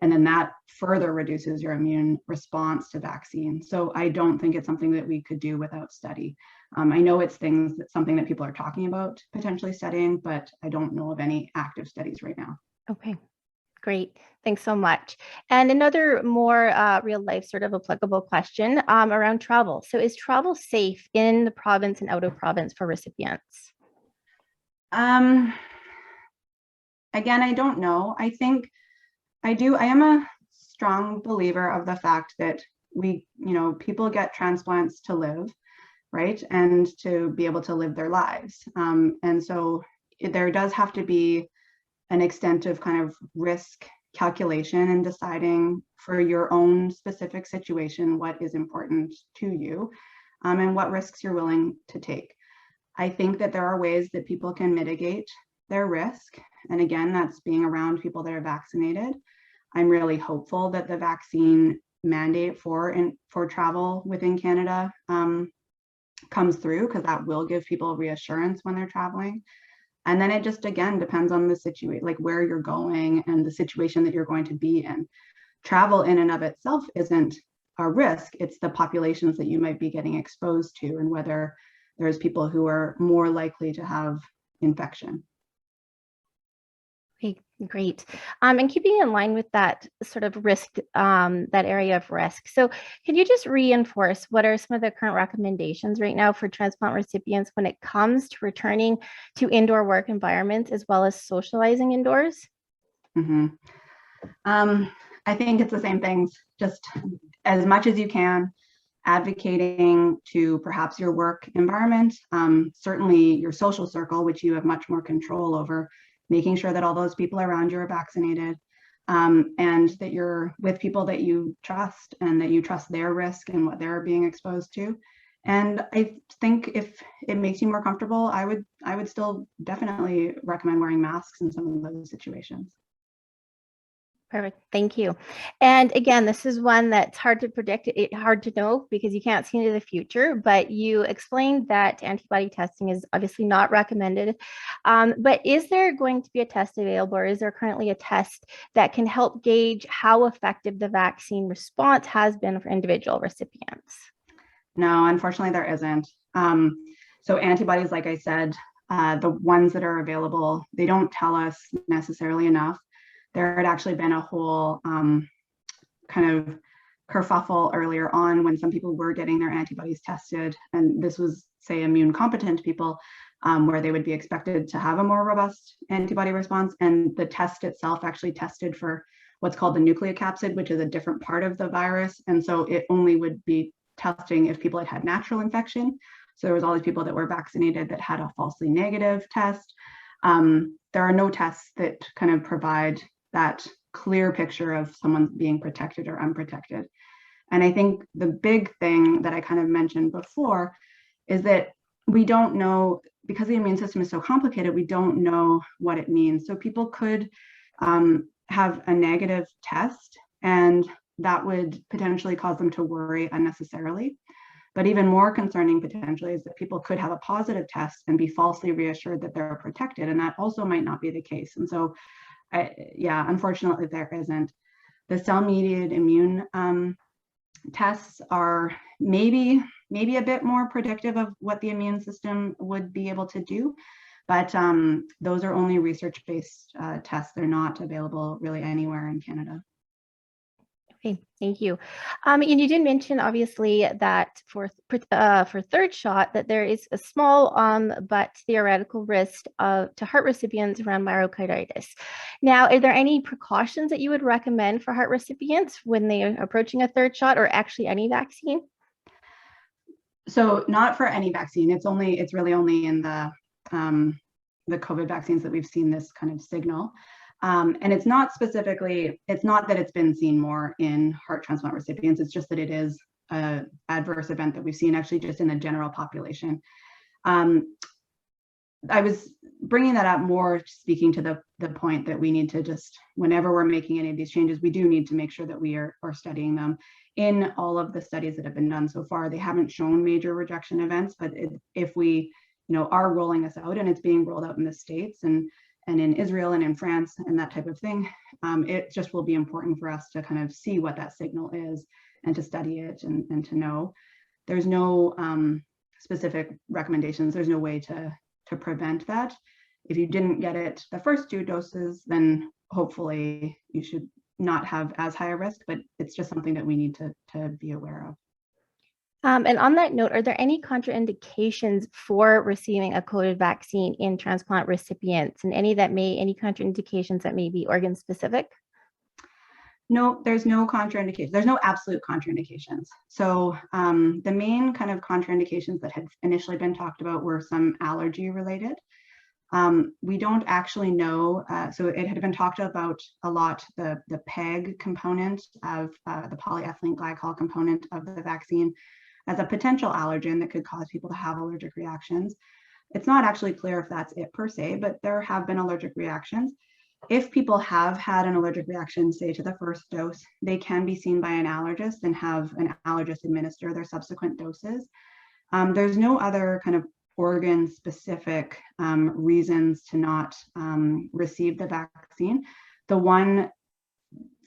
And then that further reduces your immune response to vaccine. So I don't think it's something that we could do without study. I know it's something that people are talking about potentially studying, but I don't know of any active studies right now. Okay, great. Thanks so much. And another more real life sort of applicable question around travel. So is travel safe in the province and out of province for recipients? Again, I don't know. I am a strong believer of the fact that people get transplants to live, right? And to be able to live their lives. And so there does have to be an extent of kind of risk calculation and deciding for your own specific situation what is important to you, and what risks you're willing to take. I think that there are ways that people can mitigate their risk. And again, that's being around people that are vaccinated. I'm really hopeful that the vaccine mandate for travel within Canada comes through, because that will give people reassurance when they're traveling. And then it just, again, depends on the situation, like where you're going and the situation that you're going to be in. Travel in and of itself isn't a risk. It's the populations that you might be getting exposed to and whether there's people who are more likely to have infection. Okay, great. And keeping in line with that sort of risk, that area of risk. So can you just reinforce what are some of the current recommendations right now for transplant recipients when it comes to returning to indoor work environments as well as socializing indoors? Mm-hmm. I think it's the same things, just as much as you can, advocating to perhaps your work environment, certainly your social circle, which you have much more control over, making sure that all those people around you are vaccinated, and that you're with people that you trust and that you trust their risk and what they're being exposed to. And I think if it makes you more comfortable, I would still definitely recommend wearing masks in some of those situations. Perfect. Thank you. And again, this is one that's hard to predict, hard to know because you can't see into the future, but you explained that antibody testing is obviously not recommended. But is there going to be a test available, or is there currently a test that can help gauge how effective the vaccine response has been for individual recipients? No, unfortunately there isn't. So antibodies, like I said, the ones that are available, they don't tell us necessarily enough. There had actually been a whole kind of kerfuffle earlier on when some people were getting their antibodies tested, and this was, say, immune competent people, where they would be expected to have a more robust antibody response, and the test itself actually tested for what's called the nucleocapsid, which is a different part of the virus, and so it only would be testing if people had had natural infection. So there was all these people that were vaccinated that had a falsely negative test. There are no tests that kind of provide that clear picture of someone being protected or unprotected. And I think the big thing that I kind of mentioned before is that we don't know, because the immune system is so complicated, we don't know what it means. So people could have a negative test, and that would potentially cause them to worry unnecessarily. But even more concerning potentially is that people could have a positive test and be falsely reassured that they're protected, and that also might not be the case. And so unfortunately, there isn't. The cell-mediated immune tests are maybe a bit more predictive of what the immune system would be able to do, but those are only research-based tests. They're not available really anywhere in Canada. Okay, thank you. And you did mention, obviously, that for third shot, that there is a small but theoretical risk to heart recipients around myocarditis. Now, are there any precautions that you would recommend for heart recipients when they are approaching a third shot, or actually any vaccine? So not for any vaccine. It's really only in the COVID vaccines that we've seen this kind of signal. And it's not that it's been seen more in heart transplant recipients, it's just that it is an adverse event that we've seen actually just in the general population. I was bringing that up more, speaking to the point that we need to just, whenever we're making any of these changes, we do need to make sure that we are studying them. In all of the studies that have been done so far, they haven't shown major rejection events, but if we are rolling this out, and it's being rolled out in the States and in Israel and in France and that type of thing, it just will be important for us to kind of see what that signal is and to study it and to know. There's no specific recommendations. There's no way to prevent that. If you didn't get it the first 2 doses, then hopefully you should not have as high a risk, but it's just something that we need to be aware of. And on that note, are there any contraindications for receiving a COVID vaccine in transplant recipients, and any contraindications that may be organ specific? No, there's no contraindications. There's no absolute contraindications. So the main kind of contraindications that had initially been talked about were some allergy related. We don't actually know, so it had been talked about a lot, the PEG component of the polyethylene glycol component of the vaccine as a potential allergen that could cause people to have allergic reactions. It's not actually clear if that's it per se, but there have been allergic reactions. If people have had an allergic reaction, say to the first dose, they can be seen by an allergist and have an allergist administer their subsequent doses. There's no other kind of organ specific reasons to not receive the vaccine. The one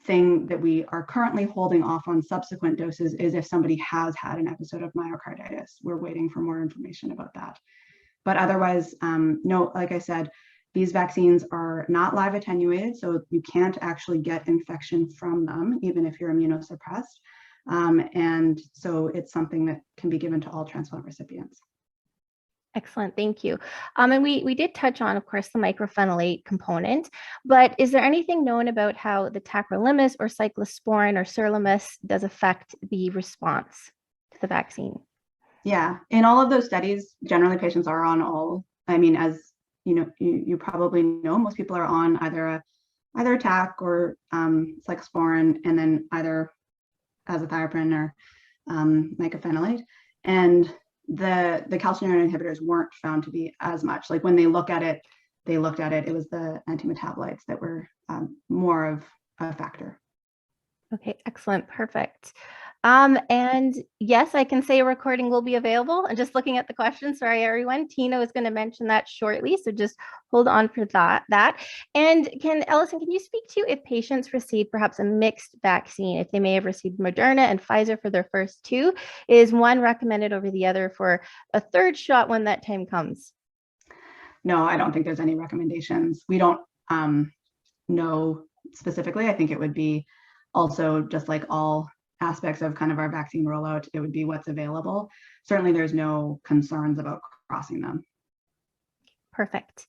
thing that we are currently holding off on subsequent doses is if somebody has had an episode of myocarditis. We're waiting for more information about that. But otherwise, no, like I said, these vaccines are not live attenuated, so you can't actually get infection from them, even if you're immunosuppressed. And so it's something that can be given to all transplant recipients. Excellent, thank you. And we did touch on, of course, the mycophenolate component, but is there anything known about how the tacrolimus or cyclosporin or sirolimus does affect the response to the vaccine? Yeah, in all of those studies, generally patients are on all, I mean, as you probably know, most people are on either a TAC or cyclosporin, and then either azathioprine or mycophenolate. And the calcineurin inhibitors weren't found to be as much. Like when they looked at it, it was the antimetabolites that were more of a factor. Okay, excellent, perfect. And yes, I can say a recording will be available. I'm just looking at the questions. Sorry, everyone. Tina is going to mention that shortly, so just hold on for that. And Allison, can you speak to if patients receive perhaps a mixed vaccine, if they may have received Moderna and Pfizer for their first 2, is one recommended over the other for a third shot when that time comes? No, I don't think there's any recommendations. We don't know specifically. I think it would be also just like all aspects of kind of our vaccine rollout, it would be what's available. Certainly there's no concerns about crossing them. Perfect.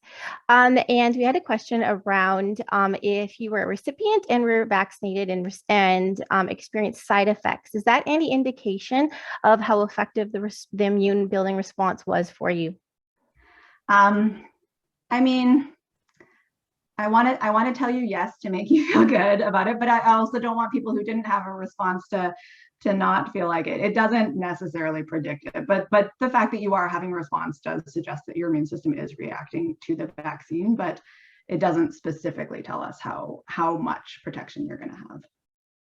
And we had a question around if you were a recipient and were vaccinated and experienced side effects. Is that any indication of how effective the immune building response was for you? I mean, I want to tell you yes to make you feel good about it, but I also don't want people who didn't have a response to not feel like it. It doesn't necessarily predict it, but the fact that you are having a response does suggest that your immune system is reacting to the vaccine, but it doesn't specifically tell us how much protection you're going to have.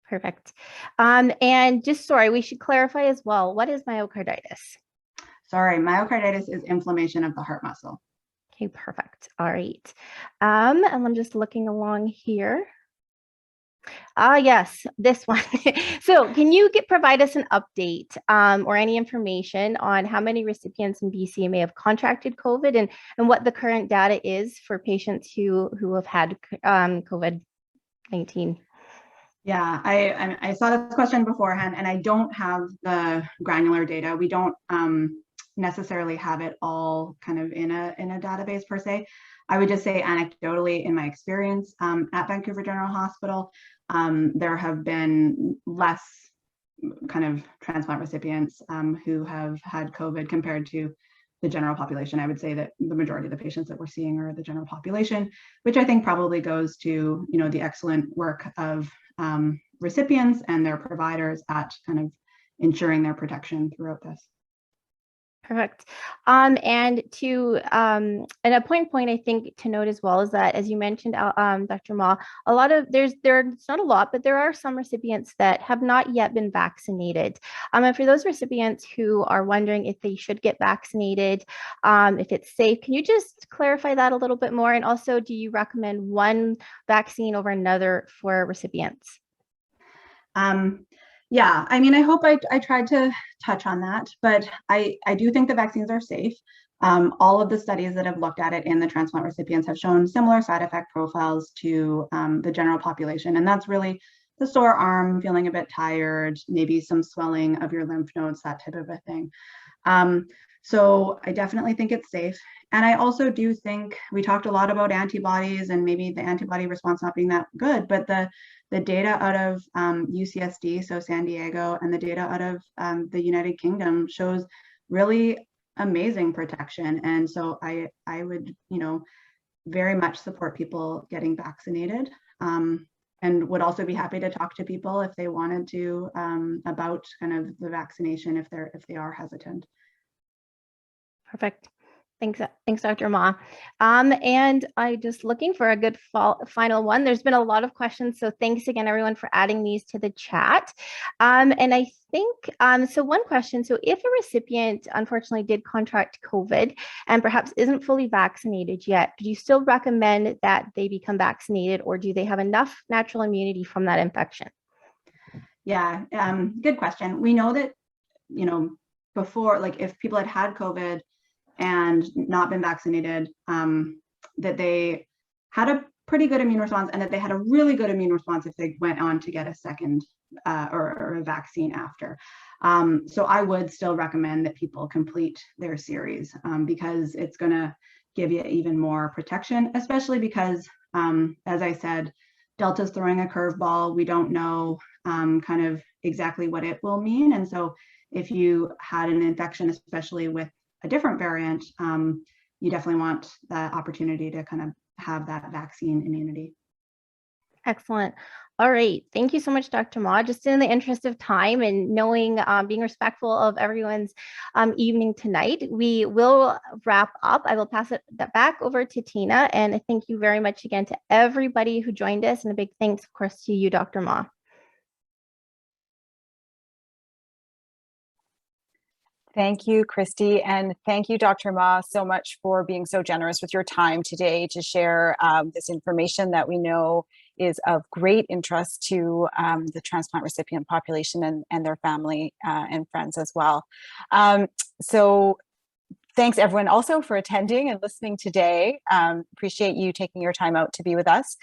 Perfect. And just sorry, we should clarify as well. What is myocarditis? Sorry, myocarditis is inflammation of the heart muscle. Okay, perfect. All right. And I'm just looking along here. Yes, this one. So can you provide us an update or any information on how many recipients in BC may have contracted COVID and what the current data is for patients who have had COVID-19? Yeah, I saw this question beforehand, and I don't have the granular data. We don't necessarily have it all kind of in a database per se. I would just say anecdotally, in my experience at Vancouver General Hospital, there have been less kind of transplant recipients who have had COVID compared to the general population. I would say that the majority of the patients that we're seeing are the general population, which I think probably goes to the excellent work of recipients and their providers at kind of ensuring their protection throughout this. Perfect. And a point I think to note as well is that, as you mentioned, Dr. Mah, there's not a lot, but there are some recipients that have not yet been vaccinated. And for those recipients who are wondering if they should get vaccinated, if it's safe, can you just clarify that a little bit more? And also, do you recommend one vaccine over another for recipients? Yeah, I mean, I hope I tried to touch on that, but I do think the vaccines are safe. All of the studies that have looked at it in the transplant recipients have shown similar side effect profiles to the general population. And that's really the sore arm, feeling a bit tired, maybe some swelling of your lymph nodes, that type of a thing. So I definitely think it's safe. And I also do think we talked a lot about antibodies and maybe the antibody response not being that good, but the data out of UCSD, so San Diego, and the data out of the United Kingdom shows really amazing protection. And so I would, very much support people getting vaccinated, and would also be happy to talk to people if they wanted to about kind of the vaccination if they are hesitant. Perfect. Thanks, Dr. Mah. And I just looking for a good final one. There's been a lot of questions, so thanks again, everyone, for adding these to the chat. And I think, so one question, so if a recipient unfortunately did contract COVID and perhaps isn't fully vaccinated yet, do you still recommend that they become vaccinated, or do they have enough natural immunity from that infection? Yeah, good question. We know that, before, like if people had COVID and not been vaccinated, that they had a pretty good immune response, and that they had a really good immune response if they went on to get a second or a vaccine after. So I would still recommend that people complete their series because it's going to give you even more protection, especially because, as I said, Delta's throwing a curveball. We don't know kind of exactly what it will mean. And so if you had an infection, especially with a different variant, you definitely want the opportunity to kind of have that vaccine immunity. Excellent. All right. Thank you so much, Dr. Mah. Just in the interest of time and knowing, being respectful of everyone's evening tonight, we will wrap up. I will pass it back over to Tina. And thank you very much again to everybody who joined us. And a big thanks, of course, to you, Dr. Mah. Thank you, Christy, and thank you, Dr. Mah, so much for being so generous with your time today to share this information that we know is of great interest to the transplant recipient population and their family and friends as well. So thanks everyone also for attending and listening today. Appreciate you taking your time out to be with us.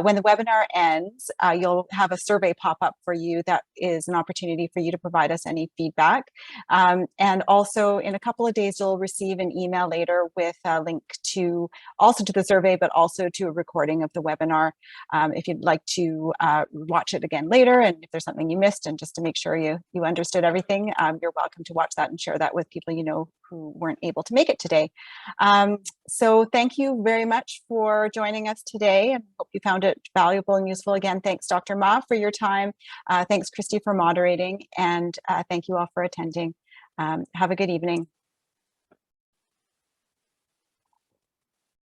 When the webinar ends, you'll have a survey pop up for you that is an opportunity for you to provide us any feedback. And also in a couple of days, you'll receive an email later with a link to the survey, but also to a recording of the webinar. If you'd like to watch it again later, and if there's something you missed, and just to make sure you understood everything, you're welcome to watch that and share that with people you know who weren't able to make it today. So thank you very much for joining us today, and hope you found it valuable and useful. Again, thanks Dr. Mah for your time. Thanks Christy for moderating, and thank you all for attending. Have a good evening.